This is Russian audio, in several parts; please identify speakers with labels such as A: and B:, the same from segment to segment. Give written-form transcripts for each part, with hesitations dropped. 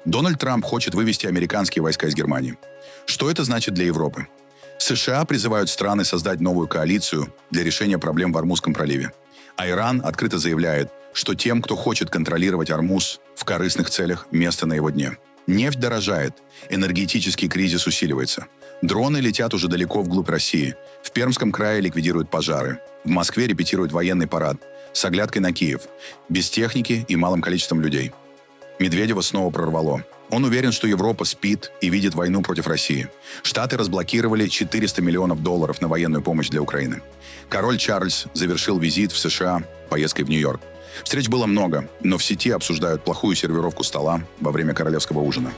A: Дональд Трамп хочет вывести американские войска из Германии. Что это значит для Европы? США призывают страны создать новую коалицию для решения проблем в Ормузском проливе. А Иран открыто заявляет, что тем, кто хочет контролировать Ормуз в корыстных целях, место на его дне. Нефть дорожает, энергетический кризис усиливается. Дроны летят уже далеко вглубь России. В Пермском крае ликвидируют пожары. В Москве репетируют военный парад с оглядкой на Киев, без техники и малым количеством людей. Медведева снова прорвало. Он уверен, что Европа спит и видит войну против России. Штаты разблокировали $400 миллионов на военную помощь для Украины. Король Чарльз завершил визит в США поездкой в Нью-Йорк. Встреч было много, но в сети обсуждают плохую сервировку стола во время королевского ужина.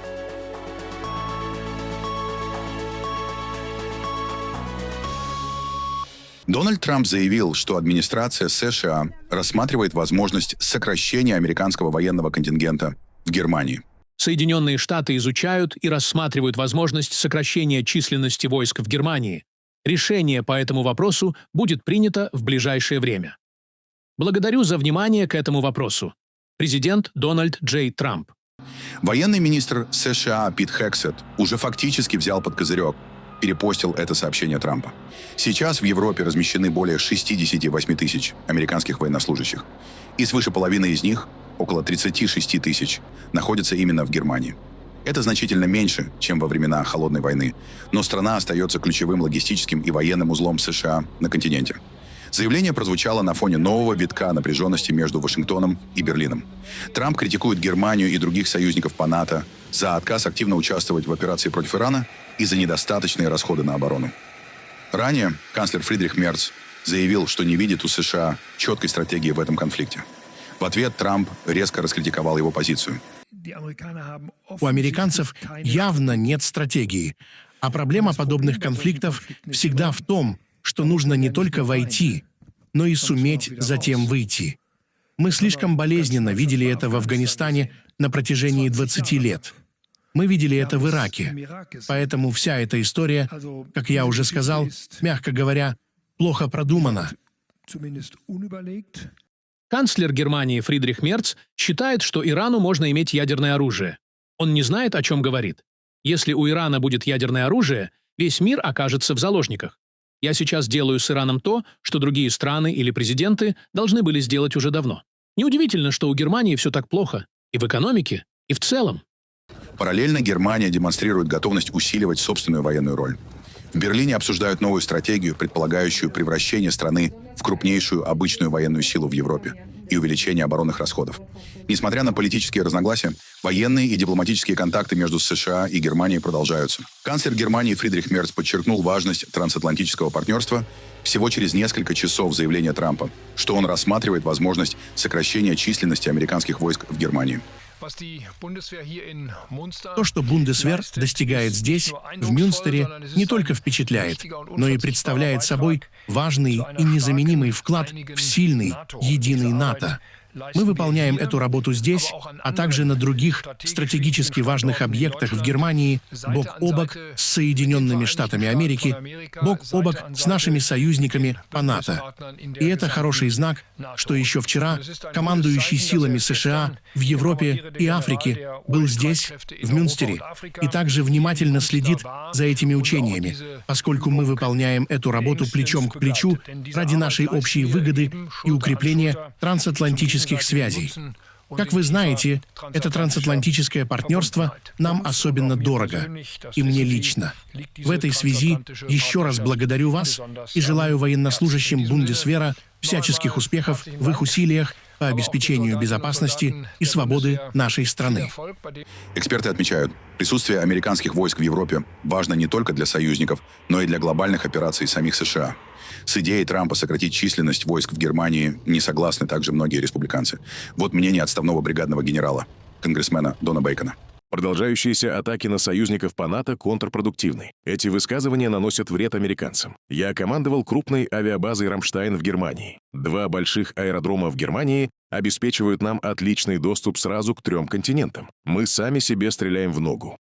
A: Дональд Трамп заявил, что администрация США рассматривает возможность сокращения американского военного контингента в Германии.
B: Соединенные Штаты изучают и рассматривают возможность сокращения численности войск в Германии. Решение по этому вопросу будет принято в ближайшее время. Благодарю за внимание к этому вопросу. Президент Дональд Джей Трамп.
A: Военный министр США Пит Хексет уже фактически взял под козырек, перепостил это сообщение Трампа. Сейчас в Европе размещены более 68 тысяч американских военнослужащих, и свыше половины из них, около 36 тысяч, находятся именно в Германии. Это значительно меньше, чем во времена Холодной войны, но страна остается ключевым логистическим и военным узлом США на континенте. Заявление прозвучало на фоне нового витка напряженности между Вашингтоном и Берлином. Трамп критикует Германию и других союзников по НАТО за отказ активно участвовать в операции против Ирана и за недостаточные расходы на оборону. Ранее канцлер Фридрих Мерц заявил, что не видит у США четкой стратегии в этом конфликте. В ответ Трамп резко раскритиковал его позицию.
C: У американцев явно нет стратегии, а проблема подобных конфликтов всегда в том, что нужно не только войти, но и суметь затем выйти. Мы слишком болезненно видели это в Афганистане на протяжении 20 лет. Мы видели это в Ираке. Поэтому вся эта история, как я уже сказал, мягко говоря, плохо продумана.
B: Канцлер Германии Фридрих Мерц считает, что Ирану можно иметь ядерное оружие. Он не знает, о чем говорит. Если у Ирана будет ядерное оружие, весь мир окажется в заложниках. Я сейчас делаю с Ираном то, что другие страны или президенты должны были сделать уже давно. Неудивительно, что у Германии все так плохо. И в экономике, и в целом.
A: Параллельно Германия демонстрирует готовность усиливать собственную военную роль. В Берлине обсуждают новую стратегию, предполагающую превращение страны в крупнейшую обычную военную силу в Европе и увеличение оборонных расходов. Несмотря на политические разногласия, военные и дипломатические контакты между США и Германией продолжаются. Канцлер Германии Фридрих Мерц подчеркнул важность трансатлантического партнерства всего через несколько часов заявления Трампа, что он рассматривает возможность сокращения численности американских войск в Германии.
C: То, что Бундесвер достигает здесь, в Мюнстере, не только впечатляет, но и представляет собой важный и незаменимый вклад в сильный, единый НАТО. Мы выполняем эту работу здесь, а также на других стратегически важных объектах в Германии, бок о бок с Соединенными Штатами Америки, бок о бок с нашими союзниками по НАТО. И это хороший знак, что еще вчера командующий силами США в Европе и Африке был здесь, в Мюнстере, и также внимательно следит за этими учениями, поскольку мы выполняем эту работу плечом к плечу ради нашей общей выгоды и укрепления трансатлантических связей. Как вы знаете, это трансатлантическое партнерство нам особенно дорого, и мне лично. В этой связи еще раз благодарю вас и желаю военнослужащим Бундесвера всяческих успехов в их усилиях по обеспечению безопасности и свободы нашей страны.
A: Эксперты отмечают, присутствие американских войск в Европе важно не только для союзников, но и для глобальных операций самих США. С идеей Трампа сократить численность войск в Германии не согласны также многие республиканцы. Вот мнение отставного бригадного генерала, конгрессмена Дона Бейкона.
D: Продолжающиеся атаки на союзников по НАТО контрпродуктивны. Эти высказывания наносят вред американцам. Я командовал крупной авиабазой «Рамштайн» в Германии. 2 больших аэродрома в Германии обеспечивают нам отличный доступ сразу к 3 континентам. Мы сами себе стреляем в ногу.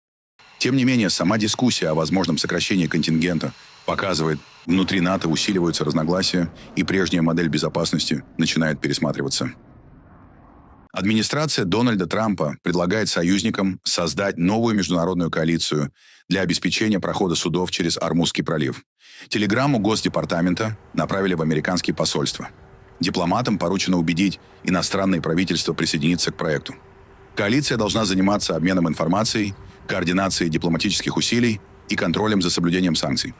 A: Тем не менее, сама дискуссия о возможном сокращении контингента показывает, внутри НАТО усиливаются разногласия, и прежняя модель безопасности начинает пересматриваться. Администрация Дональда Трампа предлагает союзникам создать новую международную коалицию для обеспечения прохода судов через Ормузский пролив. Телеграмму Госдепартамента направили в американские посольства. Дипломатам поручено убедить иностранные правительства присоединиться к проекту. Коалиция должна заниматься обменом информацией, координацией дипломатических усилий и контролем за соблюдением санкций.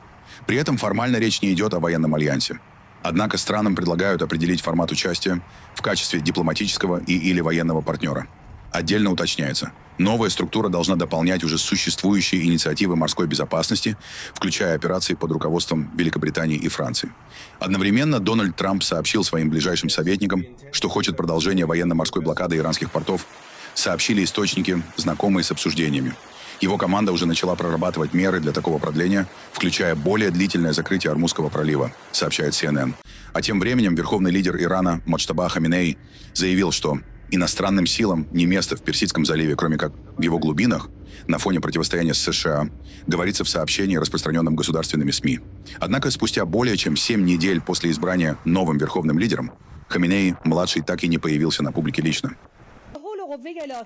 A: При этом формально речь не идет о военном альянсе. Однако странам предлагают определить формат участия в качестве дипломатического или военного партнера. Отдельно уточняется, новая структура должна дополнять уже существующие инициативы морской безопасности, включая операции под руководством Великобритании и Франции. Одновременно Дональд Трамп сообщил своим ближайшим советникам, что хочет продолжения военно-морской блокады иранских портов, сообщили источники, знакомые с обсуждениями. Его команда уже начала прорабатывать меры для такого продления, включая более длительное закрытие Ормузского пролива, сообщает CNN. А тем временем верховный лидер Ирана Моджтаба Хаминеи заявил, что иностранным силам не место в Персидском заливе, кроме как в его глубинах, на фоне противостояния с США, говорится в сообщении, распространенном государственными СМИ. Однако спустя более чем 7 недель после избрания новым верховным лидером, Хаминеи-младший так и не появился на публике лично.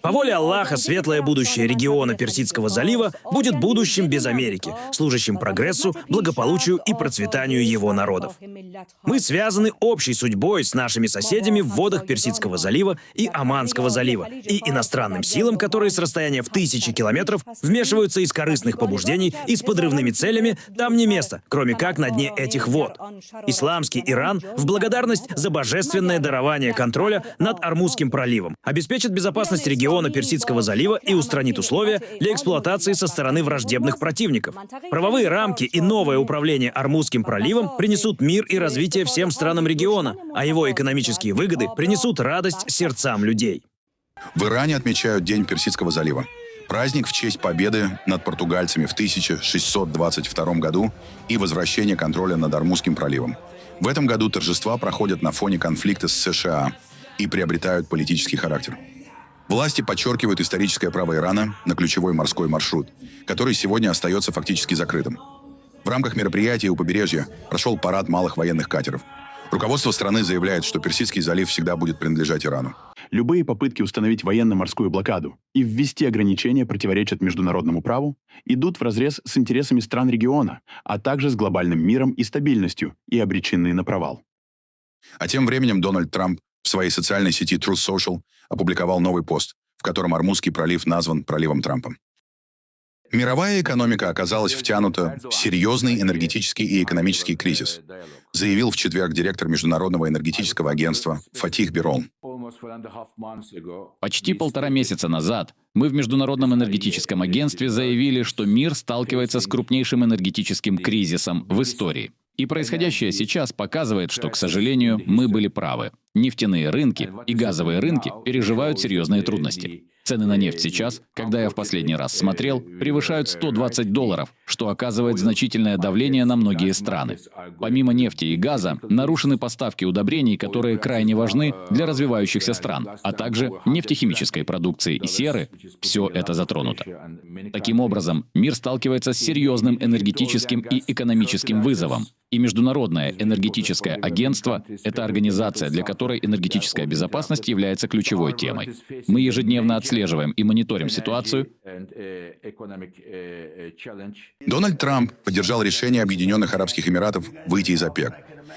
E: По воле Аллаха, светлое будущее региона Персидского залива будет будущим без Америки, служащим прогрессу, благополучию и процветанию его народов. Мы связаны общей судьбой с нашими соседями в водах Персидского залива и Оманского залива и иностранным силам, которые с расстояния в 1000 километров вмешиваются из корыстных побуждений и с подрывными целями, там не место, кроме как на дне этих вод. Исламский Иран в благодарность за божественное дарование контроля над Ормузским проливом обеспечит безопасность региона Персидского залива и устранит условия для эксплуатации со стороны враждебных противников. Правовые рамки и новое управление Ормузским проливом принесут мир и развитие всем странам региона, а его экономические выгоды принесут радость сердцам людей.
A: В Иране отмечают День Персидского залива. Праздник в честь победы над португальцами в 1622 году и возвращения контроля над Ормузским проливом. В этом году торжества проходят на фоне конфликта с США и приобретают политический характер. Власти подчеркивают историческое право Ирана на ключевой морской маршрут, который сегодня остается фактически закрытым. В рамках мероприятия у побережья прошел парад малых военных катеров. Руководство страны заявляет, что Персидский залив всегда будет принадлежать Ирану.
F: Любые попытки установить военно-морскую блокаду и ввести ограничения противоречат международному праву, идут вразрез с интересами стран региона, а также с глобальным миром и стабильностью, и обречены на провал.
A: А тем временем Дональд Трамп в своей социальной сети Truth Social опубликовал новый пост, в котором Ормузский пролив назван проливом Трампа. Мировая экономика оказалась втянута в серьезный энергетический и экономический кризис, заявил в четверг директор Международного энергетического агентства Фатих Бирол.
G: Почти 1,5 месяца назад мы в Международном энергетическом агентстве заявили, что мир сталкивается с крупнейшим энергетическим кризисом в истории. И происходящее сейчас показывает, что, к сожалению, мы были правы. Нефтяные рынки и газовые рынки переживают серьезные трудности. Цены на нефть сейчас, когда я в последний раз смотрел, превышают $120, что оказывает значительное давление на многие страны. Помимо нефти и газа, нарушены поставки удобрений, которые крайне важны для развивающихся стран, а также нефтехимической продукции и серы. Все это затронуто. Таким образом, мир сталкивается с серьезным энергетическим и экономическим вызовом. И Международное энергетическое агентство – это организация, для которой энергетическая безопасность является ключевой темой. Мы ежедневно отслеживаем и мониторим ситуацию.
A: Дональд Трамп поддержал решение Объединенных Арабских Эмиратов выйти из ОПЕК.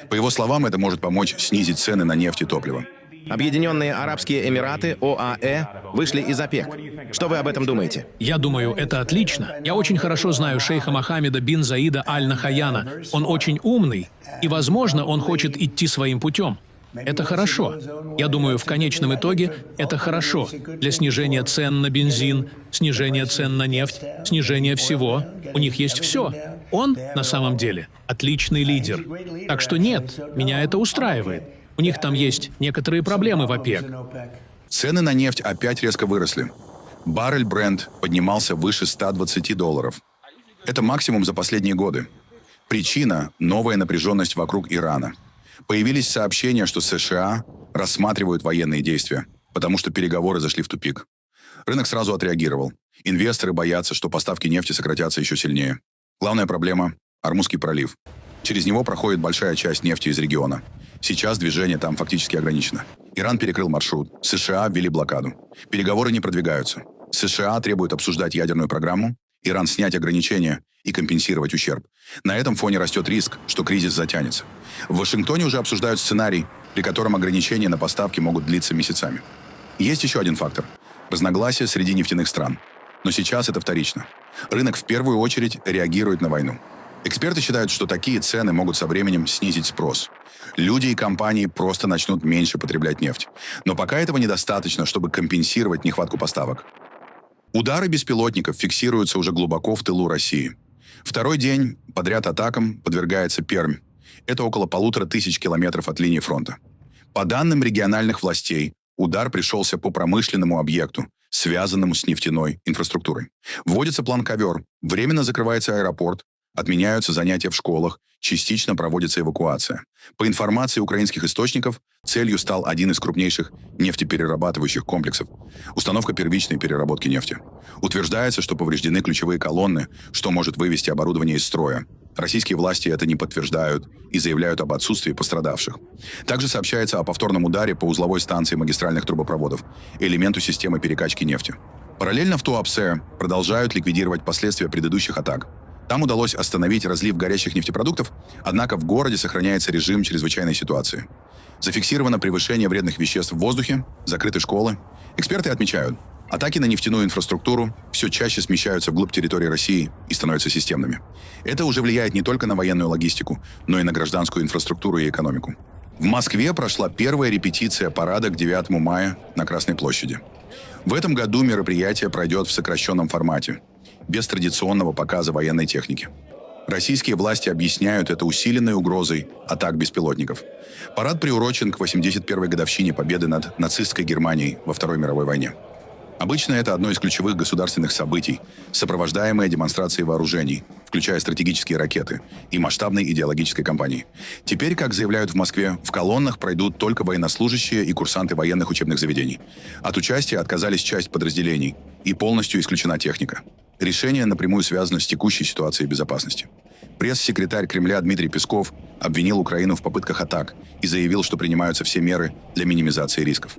A: По его словам, это может помочь снизить цены на нефть и топливо.
H: Объединенные Арабские Эмираты, ОАЭ, вышли из ОПЕК. Что вы об этом думаете?
B: Я думаю, это отлично. Я очень хорошо знаю шейха Мохаммеда бин Заида Аль-Нахаяна. Он очень умный, и, возможно, он хочет идти своим путем. Это хорошо. Я думаю, в конечном итоге это хорошо для снижения цен на бензин, снижения цен на нефть, снижения всего. У них есть все. Он, на самом деле, отличный лидер. Так что нет, меня это устраивает. У них там есть некоторые проблемы в ОПЕК.
A: Цены на нефть опять резко выросли. Баррель Brent поднимался выше $120. Это максимум за последние годы. Причина – новая напряженность вокруг Ирана. Появились сообщения, что США рассматривают военные действия, потому что переговоры зашли в тупик. Рынок сразу отреагировал. Инвесторы боятся, что поставки нефти сократятся еще сильнее. Главная проблема – Ормузский пролив. Через него проходит большая часть нефти из региона. Сейчас движение там фактически ограничено. Иран перекрыл маршрут, США ввели блокаду. Переговоры не продвигаются. США требуют обсуждать ядерную программу, Иран снять ограничения и компенсировать ущерб. На этом фоне растет риск, что кризис затянется. В Вашингтоне уже обсуждают сценарий, при котором ограничения на поставки могут длиться месяцами. Есть еще один фактор – разногласия среди нефтяных стран. Но сейчас это вторично. Рынок в первую очередь реагирует на войну. Эксперты считают, что такие цены могут со временем снизить спрос. Люди и компании просто начнут меньше потреблять нефть. Но пока этого недостаточно, чтобы компенсировать нехватку поставок. Удары беспилотников фиксируются уже глубоко в тылу России. Второй день подряд атакам подвергается Пермь. Это около 1500 километров от линии фронта. По данным региональных властей, удар пришелся по промышленному объекту, связанному с нефтяной инфраструктурой. Вводится план «Ковер», временно закрывается аэропорт, отменяются занятия в школах, частично проводится эвакуация. По информации украинских источников, целью стал один из крупнейших нефтеперерабатывающих комплексов – установка первичной переработки нефти. Утверждается, что повреждены ключевые колонны, что может вывести оборудование из строя. Российские власти это не подтверждают и заявляют об отсутствии пострадавших. Также сообщается о повторном ударе по узловой станции магистральных трубопроводов, элементу системы перекачки нефти. Параллельно в Туапсе продолжают ликвидировать последствия предыдущих атак. Там удалось остановить разлив горячих нефтепродуктов, однако в городе сохраняется режим чрезвычайной ситуации. Зафиксировано превышение вредных веществ в воздухе, закрыты школы. Эксперты отмечают, атаки на нефтяную инфраструктуру все чаще смещаются вглубь территории России и становятся системными. Это уже влияет не только на военную логистику, но и на гражданскую инфраструктуру и экономику. В Москве прошла первая репетиция парада к 9 мая на Красной площади. В этом году мероприятие пройдет в сокращенном формате, без традиционного показа военной техники. Российские власти объясняют это усиленной угрозой атак беспилотников. Парад приурочен к 81-й годовщине победы над нацистской Германией во Второй мировой войне. Обычно это одно из ключевых государственных событий, сопровождаемое демонстрацией вооружений, включая стратегические ракеты и масштабной идеологической кампании. Теперь, как заявляют в Москве, в колоннах пройдут только военнослужащие и курсанты военных учебных заведений. От участия отказались часть подразделений, и полностью исключена техника. Решение напрямую связано с текущей ситуацией безопасности. Пресс-секретарь Кремля Дмитрий Песков обвинил Украину в попытках атак и заявил, что принимаются все меры для минимизации рисков.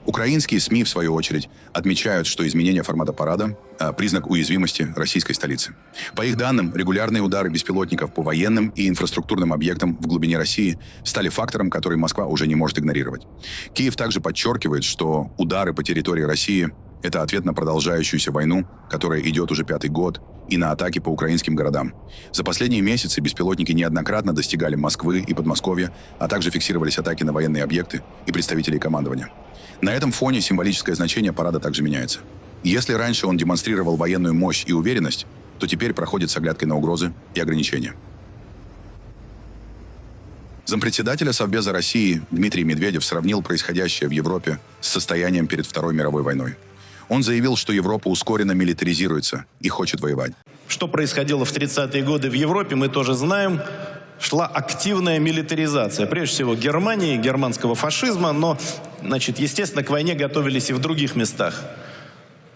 A: Украинские СМИ, в свою очередь, отмечают, что изменение формата парада – признак уязвимости российской столицы. По их данным, регулярные удары беспилотников по военным и инфраструктурным объектам в глубине России стали фактором, который Москва уже не может игнорировать. Киев также подчеркивает, что удары по территории России – это ответ на продолжающуюся войну, которая идет уже 5-й год, и на атаки по украинским городам. За последние месяцы беспилотники неоднократно достигали Москвы и Подмосковья, а также фиксировались атаки на военные объекты и представителей командования. На этом фоне символическое значение парада также меняется. Если раньше он демонстрировал военную мощь и уверенность, то теперь проходит с оглядкой на угрозы и ограничения. Зампредседателя Совбеза России Дмитрий Медведев сравнил происходящее в Европе с состоянием перед Второй мировой войной. Он заявил, что Европа ускоренно милитаризируется и хочет воевать.
I: Что происходило в 30-е годы в Европе, мы тоже знаем. Шла активная милитаризация, прежде всего Германии, германского фашизма, но, естественно, к войне готовились и в других местах.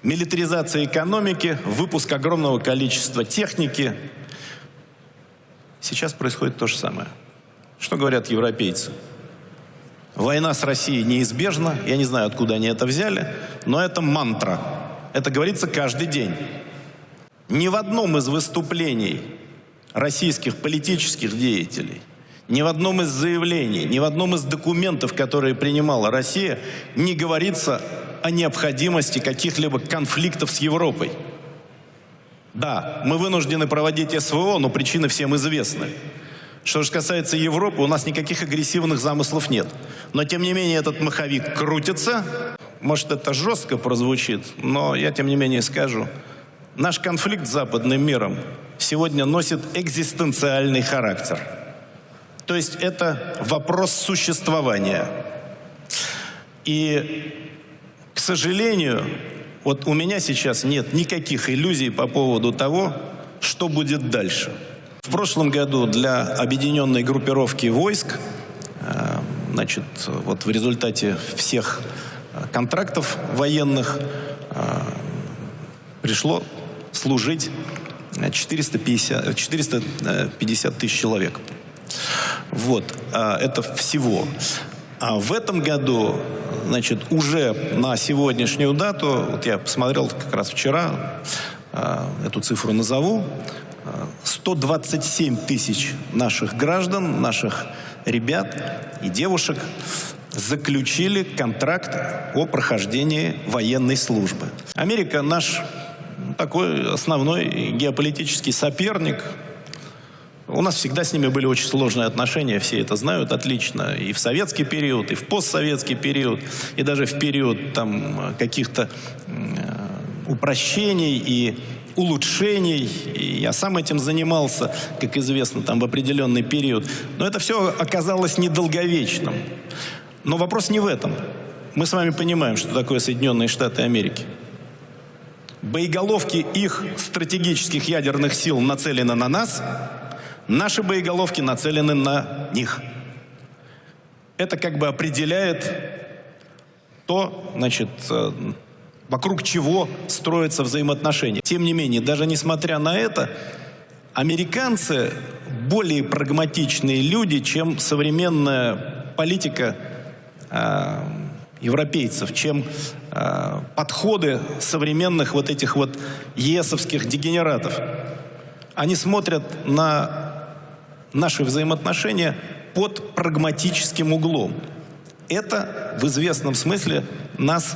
I: Милитаризация экономики, выпуск огромного количества техники. Сейчас происходит то же самое. Что говорят европейцы? Война с Россией неизбежна, я не знаю, откуда они это взяли, но это мантра. Это говорится каждый день. Ни в одном из выступлений российских политических деятелей, ни в одном из заявлений, ни в одном из документов, которые принимала Россия, не говорится о необходимости каких-либо конфликтов с Европой. Да, мы вынуждены проводить СВО, но причины всем известны. Что же касается Европы, у нас никаких агрессивных замыслов нет. Но, тем не менее, этот маховик крутится. Может, это жестко прозвучит, но я, тем не менее, скажу. Наш конфликт с западным миром сегодня носит экзистенциальный характер. То есть это вопрос существования. И, к сожалению, вот у меня сейчас нет никаких иллюзий по поводу того, что будет дальше. В прошлом году для объединенной группировки войск, вот в результате всех контрактов военных пришло служить 450 тысяч человек. Вот, это всего. А в этом году, значит, уже на сегодняшнюю дату, вот я посмотрел как раз вчера, эту цифру назову, 127 тысяч наших граждан, наших ребят и девушек заключили контракт о прохождении военной службы. Америка наш такой основной геополитический соперник. У нас всегда с ними были очень сложные отношения, все это знают отлично. И в советский период, и в постсоветский период, и даже в период там каких-то упрощений и улучшений. И я сам этим занимался, как известно, там в определенный период. Но это все оказалось недолговечным. Но вопрос не в этом. Мы с вами понимаем, что такое Соединенные Штаты Америки. Боеголовки их стратегических ядерных сил нацелены на нас, наши боеголовки нацелены на них. Это как бы определяет то, значит, вокруг чего строятся взаимоотношения. Тем не менее, даже несмотря на это, американцы более прагматичные люди, чем современная политика европейцев, чем подходы современных вот этих вот ЕСовских дегенератов. Они смотрят на наши взаимоотношения под прагматическим углом. Это в известном смысле нас,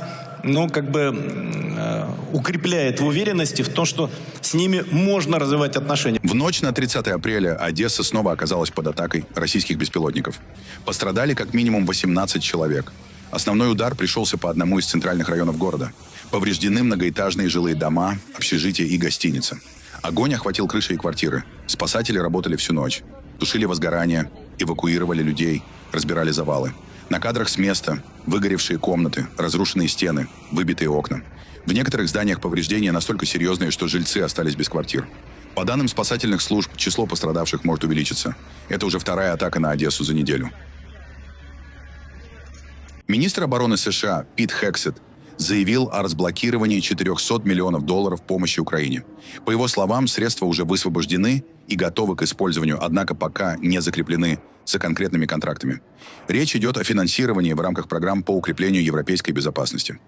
I: укрепляет в уверенности в том, что с ними можно развивать отношения.
A: В ночь на 30 апреля Одесса снова оказалась под атакой российских беспилотников. Пострадали как минимум 18 человек. Основной удар пришелся по одному из центральных районов города. Повреждены многоэтажные жилые дома, общежития и гостиницы. Огонь охватил крыши и квартиры. Спасатели работали всю ночь. Тушили возгорание, эвакуировали людей, разбирали завалы. На кадрах с места выгоревшие комнаты, разрушенные стены, выбитые окна. В некоторых зданиях повреждения настолько серьезные, что жильцы остались без квартир. По данным спасательных служб, число пострадавших может увеличиться. Это уже вторая атака на Одессу за неделю. Министр обороны США Пит Хексет заявил о разблокировании $400 миллионов помощи Украине. По его словам, средства уже высвобождены и готовы к использованию, однако пока не закреплены за конкретными контрактами. Речь идет о финансировании в рамках программ по укреплению европейской безопасности.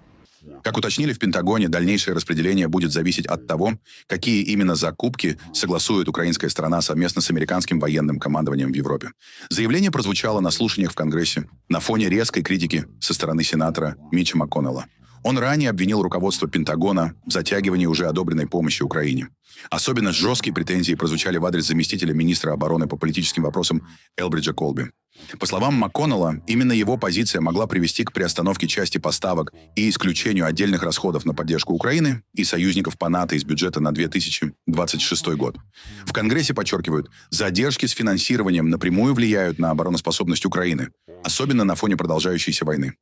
A: Как уточнили в Пентагоне, дальнейшее распределение будет зависеть от того, какие именно закупки согласует украинская сторона совместно с американским военным командованием в Европе. Заявление прозвучало на слушаниях в Конгрессе на фоне резкой критики со стороны сенатора Митча МакКоннелла. Он ранее обвинил руководство Пентагона в затягивании уже одобренной помощи Украине. Особенно жесткие претензии прозвучали в адрес заместителя министра обороны по политическим вопросам Элбриджа Колби. По словам МакКоннелла, именно его позиция могла привести к приостановке части поставок и исключению отдельных расходов на поддержку Украины и союзников по НАТО из бюджета на 2026 год. В Конгрессе подчеркивают, задержки с финансированием напрямую влияют на обороноспособность Украины, особенно на фоне продолжающейся войны.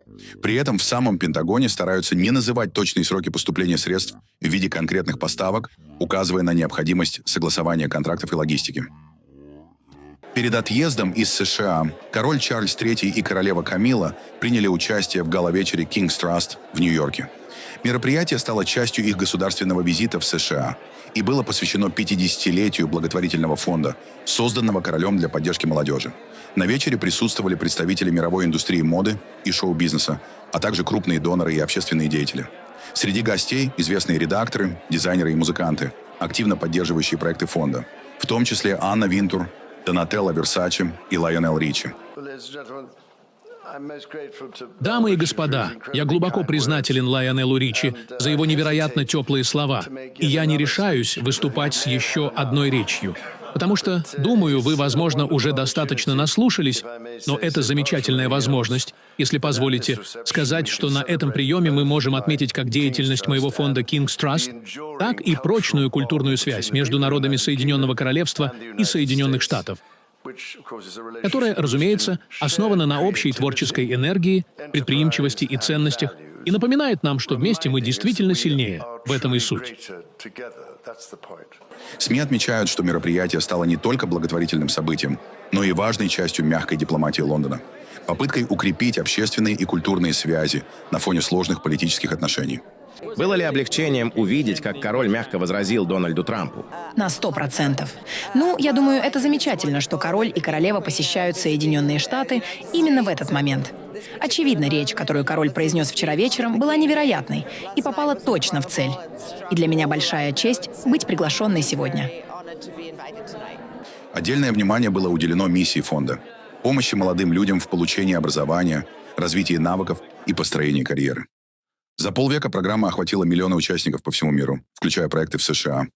A: При этом в самом Пентагоне стараются не называть точные сроки поступления средств в виде конкретных поставок, указывая на необходимость согласования контрактов и логистики. Перед отъездом из США король Чарльз III и королева Камила приняли участие в гала-вечере King's Trust в Нью-Йорке. Мероприятие стало частью их государственного визита в США и было посвящено 50-летию благотворительного фонда, созданного королем для поддержки молодежи. На вечере присутствовали представители мировой индустрии моды и шоу-бизнеса, а также крупные доноры и общественные деятели. Среди гостей известные редакторы, дизайнеры и музыканты, активно поддерживающие проекты фонда, в том числе Анна Винтур, Донателло Версаче и Лайонел Ричи.
B: Дамы и господа, я глубоко признателен Лайонеллу Ричи за его невероятно теплые слова, и я не решаюсь выступать с еще одной речью. Потому что, думаю, вы, возможно, уже достаточно наслушались, но это замечательная возможность, если позволите, сказать, что на этом приеме мы можем отметить как деятельность моего фонда King's Trust, так и прочную культурную связь между народами Соединенного Королевства и Соединенных Штатов, которая, разумеется, основана на общей творческой энергии, предприимчивости и ценностях, и напоминает нам, что вместе мы действительно сильнее. В этом и суть.
A: СМИ отмечают, что мероприятие стало не только благотворительным событием, но и важной частью мягкой дипломатии Лондона, попыткой укрепить общественные и культурные связи на фоне сложных политических отношений.
H: Было ли облегчением увидеть, как король мягко возразил Дональду Трампу?
J: На 100%. Ну, я думаю, это замечательно, что король и королева посещают Соединенные Штаты именно в этот момент. Очевидно, речь, которую король произнес вчера вечером, была невероятной и попала точно в цель. И для меня большая честь быть приглашенной сегодня.
A: Отдельное внимание было уделено миссии фонда – помощи молодым людям в получении образования, развитии навыков и построении карьеры. За полвека программа охватила миллионы участников по всему миру, включая проекты в США.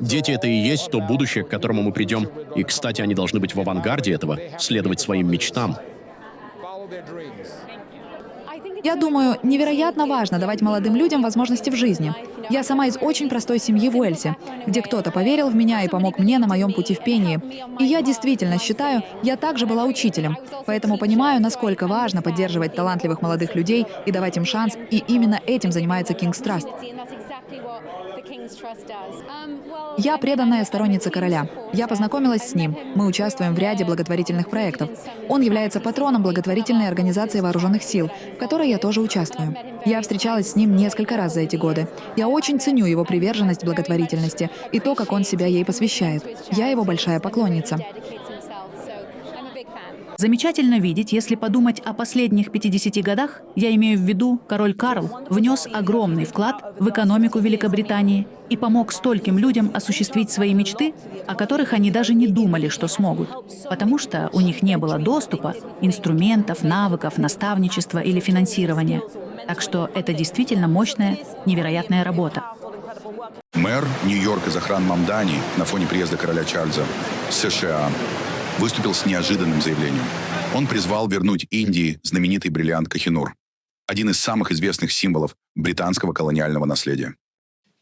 K: Дети — это и есть то будущее, к которому мы придем. И, кстати, они должны быть в авангарде этого, следовать своим мечтам.
L: Я думаю, невероятно важно давать молодым людям возможности в жизни. Я сама из очень простой семьи в Уэльсе, где кто-то поверил в меня и помог мне на моем пути в пении. И я действительно считаю, я также была учителем, поэтому понимаю, насколько важно поддерживать талантливых молодых людей и давать им шанс, и именно этим занимается King's Trust. Я преданная сторонница короля. Я познакомилась с ним. Мы участвуем в ряде благотворительных проектов. Он является патроном благотворительной организации вооруженных сил, в которой я тоже участвую. Я встречалась с ним несколько раз за эти годы. Я очень ценю его приверженность благотворительности и то, как он себя ей посвящает. Я его большая поклонница.
M: Замечательно видеть, если подумать о последних 50 годах, я имею в виду, король Карл внес огромный вклад в экономику Великобритании и помог стольким людям осуществить свои мечты, о которых они даже не думали, что смогут, потому что у них не было доступа, инструментов, навыков, наставничества или финансирования. Так что это действительно мощная, невероятная работа.
A: Мэр Нью-Йорка Захран Мамдани на фоне приезда короля Чарльза в США выступил с неожиданным заявлением. Он призвал вернуть Индии знаменитый бриллиант Кохинур, один из самых известных символов британского колониального наследия.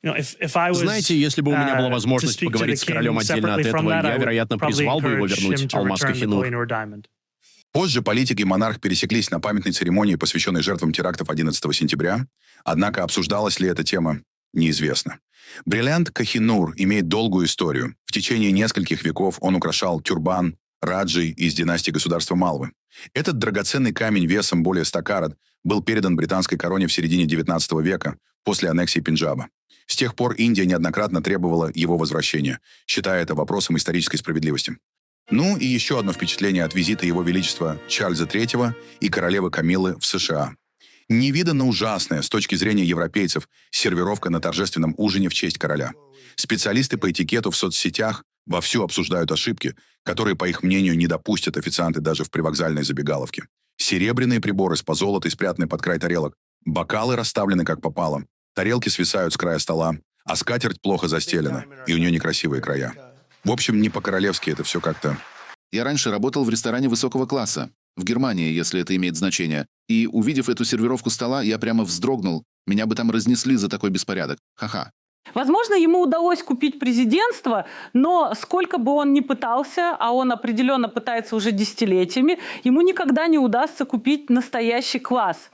K: Знаете, если бы у меня была возможность поговорить с королем отдельно от этого, я, вероятно, призвал бы его вернуть алмаз Кохинур.
A: Позже политик и монарх пересеклись на памятной церемонии, посвященной жертвам терактов 11 сентября, однако обсуждалась ли эта тема, неизвестно. Бриллиант Кохинур имеет долгую историю. В течение нескольких веков он украшал тюрбан раджей из династии государства Малвы. Этот драгоценный камень весом более 100 карат был передан британской короне в середине XIX века после аннексии Пенджаба. С тех пор Индия неоднократно требовала его возвращения, считая это вопросом исторической справедливости. Ну и еще одно впечатление от визита Его Величества Чарльза III и королевы Камиллы в США. Невиданно ужасная с точки зрения европейцев сервировка на торжественном ужине в честь короля. Специалисты по этикету в соцсетях вовсю обсуждают ошибки, которые, по их мнению, не допустят официанты даже в привокзальной забегаловке. Серебряные приборы с позолотой спрятаны под край тарелок, бокалы расставлены как попало, тарелки свисают с края стола, а скатерть плохо застелена, и у нее некрасивые края. В общем, не по-королевски это все как-то.
N: Я раньше работал в ресторане высокого класса, в Германии, если это имеет значение, и, увидев эту сервировку стола, я прямо вздрогнул. Меня бы там разнесли за такой беспорядок. Ха-ха.
O: Возможно, ему удалось купить президентство, но сколько бы он ни пытался, а он определенно пытается уже десятилетиями, ему никогда не удастся купить настоящий класс.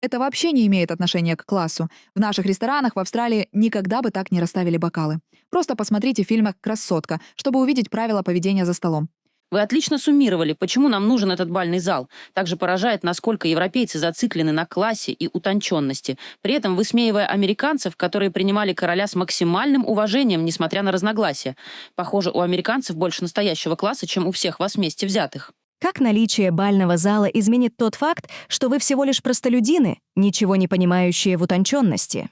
L: Это вообще не имеет отношения к классу. В наших ресторанах в Австралии никогда бы так не расставили бокалы. Просто посмотрите в фильмах «Красотка», чтобы увидеть правила поведения за столом.
P: Вы отлично суммировали, почему нам нужен этот бальный зал. Также поражает, насколько европейцы зациклены на классе и утонченности, при этом высмеивая американцев, которые принимали короля с максимальным уважением, несмотря на разногласия. Похоже, у американцев больше настоящего класса, чем у всех вас вместе взятых.
Q: Как наличие бального зала изменит тот факт, что вы всего лишь простолюдины, ничего не понимающие в утонченности?